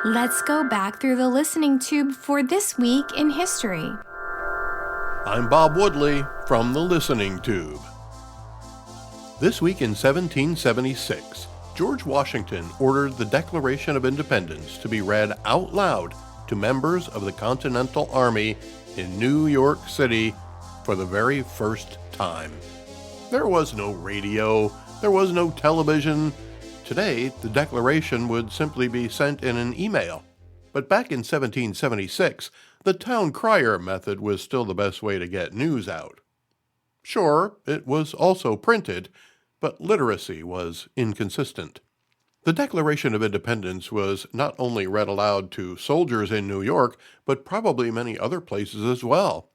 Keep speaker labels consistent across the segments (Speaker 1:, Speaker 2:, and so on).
Speaker 1: Let's go back through the listening tube for this week in history.
Speaker 2: I'm Bob Woodley from the Listening Tube. This week in 1776, George Washington ordered the Declaration of Independence to be read out loud to members of the Continental Army in New York City for the very first time. There was no radio, there was no television. Today, the Declaration would simply be sent in an email. But back in 1776, the town crier method was still the best way to get news out. Sure, it was also printed, but literacy was inconsistent. The Declaration of Independence was not only read aloud to soldiers in New York, but probably many other places as well.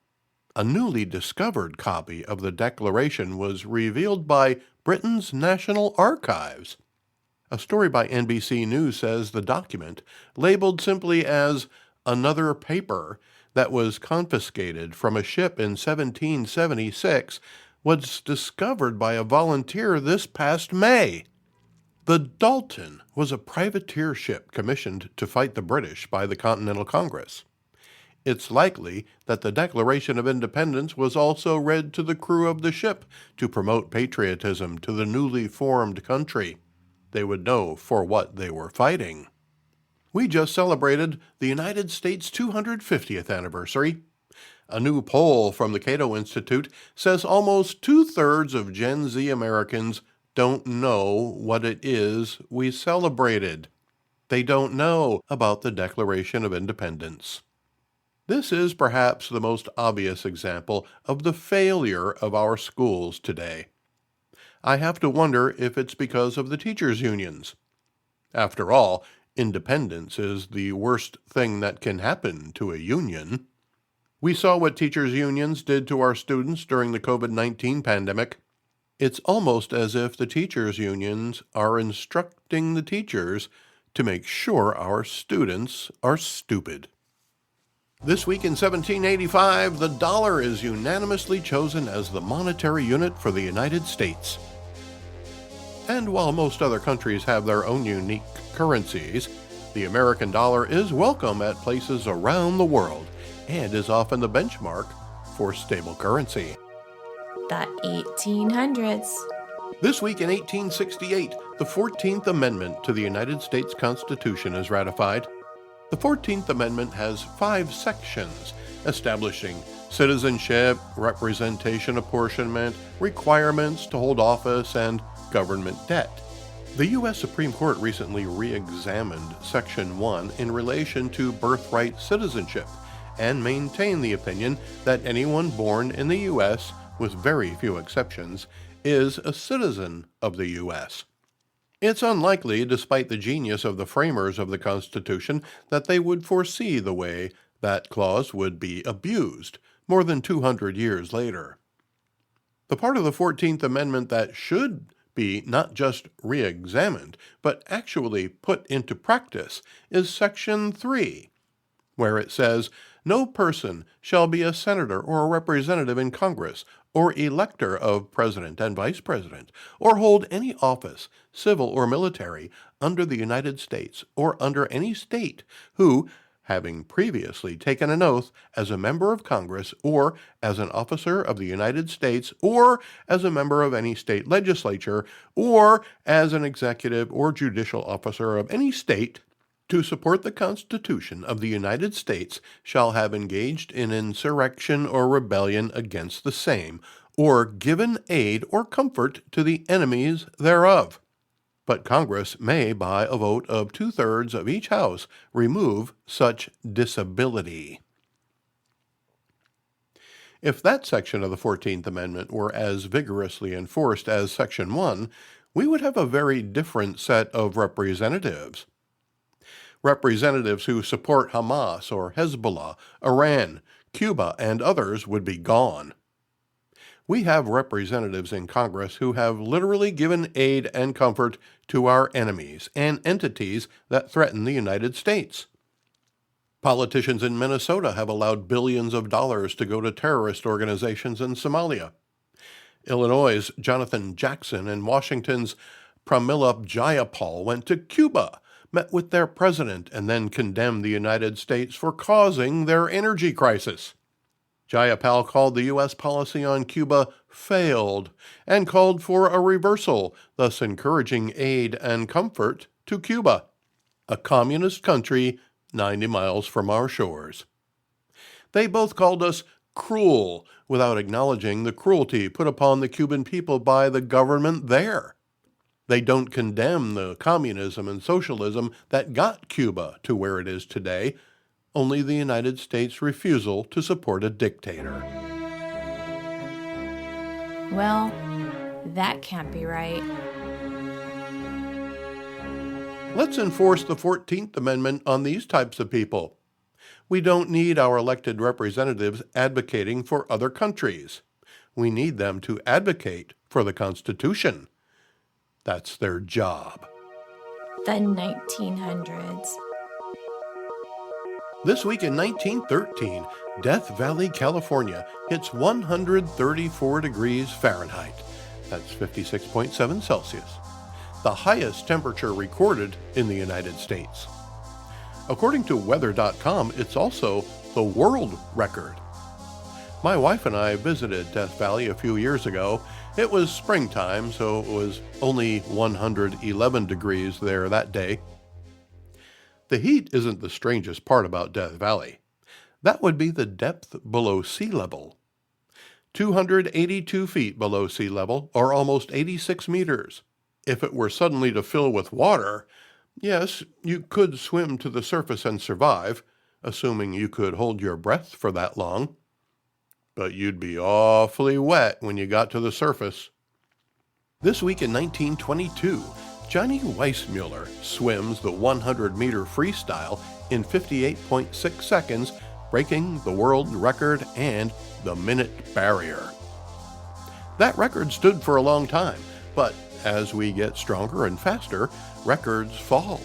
Speaker 2: A newly discovered copy of the Declaration was revealed by Britain's National Archives. A story by NBC News says the document, labeled simply as another paper that was confiscated from a ship in 1776, was discovered by a volunteer this past May. The Dalton was a privateer ship commissioned to fight the British by the Continental Congress. It's likely that the Declaration of Independence was also read to the crew of the ship to promote patriotism to the newly formed country. They would know for what they were fighting. We just celebrated the United States' 250th anniversary. A new poll from the Cato Institute says almost 2/3 of Gen Z Americans don't know what it is we celebrated. They don't know about the Declaration of Independence. This is perhaps the most obvious example of the failure of our schools today. I have to wonder if it's because of the teachers' unions. After all, independence is the worst thing that can happen to a union. We saw what teachers' unions did to our students during the COVID-19 pandemic. It's almost as if the teachers' unions are instructing the teachers to make sure our students are stupid. This week in 1785, the dollar is unanimously chosen as the monetary unit for the United States. And while most other countries have their own unique currencies, the American dollar is welcome at places around the world and is often the benchmark for stable currency.
Speaker 1: The 1800s.
Speaker 2: This week in 1868, the 14th Amendment to the United States Constitution is ratified. The 14th Amendment has 5 sections establishing citizenship, representation apportionment, requirements to hold office, and government debt. The U.S. Supreme Court recently re-examined Section 1 in relation to birthright citizenship and maintained the opinion that anyone born in the U.S., with very few exceptions, is a citizen of the U.S. It's unlikely, despite the genius of the framers of the Constitution, that they would foresee the way that clause would be abused more than 200 years later. The part of the 14th Amendment that should be not just re-examined, but actually put into practice is Section 3, where it says, "No person shall be a senator or a representative in Congress, or elector of president and vice president, or hold any office, civil or military, under the United States or under any state, who, having previously taken an oath as a member of Congress or as an officer of the United States or as a member of any state legislature or as an executive or judicial officer of any state, to support the Constitution of the United States, shall have engaged in insurrection or rebellion against the same, or given aid or comfort to the enemies thereof. But Congress may, by a vote of 2/3 of each House, remove such disability." If that section of the 14th Amendment were as vigorously enforced as Section 1, we would have a very different set of representatives. Representatives who support Hamas or Hezbollah, Iran, Cuba, and others would be gone. We have representatives in Congress who have literally given aid and comfort to our enemies and entities that threaten the United States. Politicians in Minnesota have allowed billions of dollars to go to terrorist organizations in Somalia. Illinois' Jonathan Jackson and Washington's Pramila Jayapal went to Cuba, met with their president and then condemned the United States for causing their energy crisis. Jayapal called the U.S. policy on Cuba failed and called for a reversal, thus encouraging aid and comfort to Cuba, a communist country 90 miles from our shores. They both called us cruel without acknowledging the cruelty put upon the Cuban people by the government there. They don't condemn the communism and socialism that got Cuba to where it is today, only the United States' refusal to support a dictator.
Speaker 1: Well, that can't be right.
Speaker 2: Let's enforce the 14th Amendment on these types of people. We don't need our elected representatives advocating for other countries. We need them to advocate for the Constitution. That's their job.
Speaker 1: The 1900s.
Speaker 2: This week in 1913, Death Valley, California hits 134 degrees Fahrenheit. That's 56.7 Celsius. The highest temperature recorded in the United States. According to weather.com, it's also the world record. My wife and I visited Death Valley a few years ago. It was springtime, so it was only 111 degrees there that day. The heat isn't the strangest part about Death Valley. That would be the depth below sea level. 282 feet below sea level, or almost 86 meters. If it were suddenly to fill with water, yes, you could swim to the surface and survive, assuming you could hold your breath for that long. But you'd be awfully wet when you got to the surface. This week in 1922, Johnny Weissmuller swims the 100-meter freestyle in 58.6 seconds, breaking the world record and the minute barrier. That record stood for a long time, but as we get stronger and faster, records fall.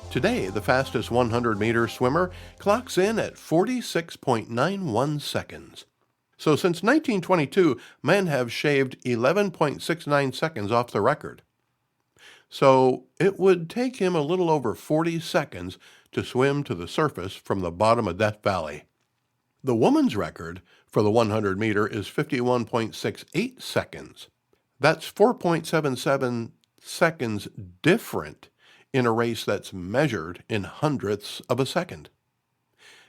Speaker 2: Today, the fastest 100-meter swimmer clocks in at 46.91 seconds. So since 1922, men have shaved 11.69 seconds off the record. So it would take him a little over 40 seconds to swim to the surface from the bottom of Death Valley. The woman's record for the 100-meter is 51.68 seconds. That's 4.77 seconds different in a race that's measured in hundredths of a second.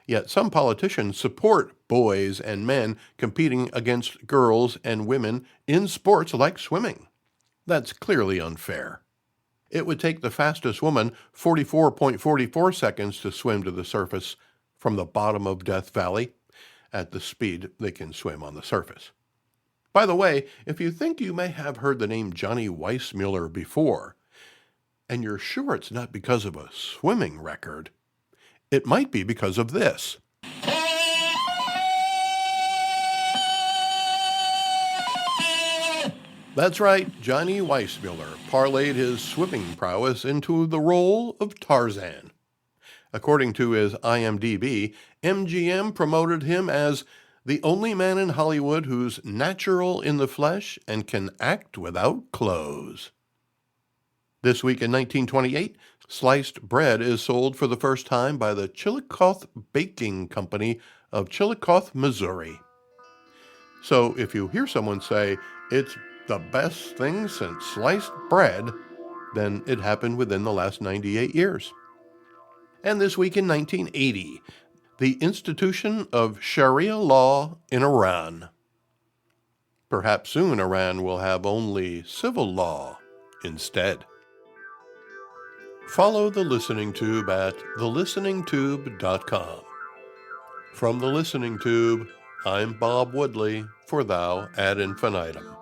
Speaker 2: Yet some politicians support boys and men competing against girls and women in sports like swimming. That's clearly unfair. It would take the fastest woman 44.44 seconds to swim to the surface from the bottom of Death Valley at the speed they can swim on the surface. By the way, if you think you may have heard the name Johnny Weissmuller before, and you're sure it's not because of a swimming record, it might be because of this. That's right, Johnny Weissmuller parlayed his swimming prowess into the role of Tarzan. According to his IMDb, MGM promoted him as the only man in Hollywood who's natural in the flesh and can act without clothes. This week in 1928, sliced bread is sold for the first time by the Chillicothe Baking Company of Chillicothe, Missouri. So if you hear someone say, "It's the best thing since sliced bread," then it happened within the last 98 years. And this week in 1980, the institution of sharia law in Iran. Perhaps soon Iran will have only civil law instead. Follow The Listening Tube at thelisteningtube.com. From The Listening Tube, I'm Bob Woodley for Thou ad infinitum.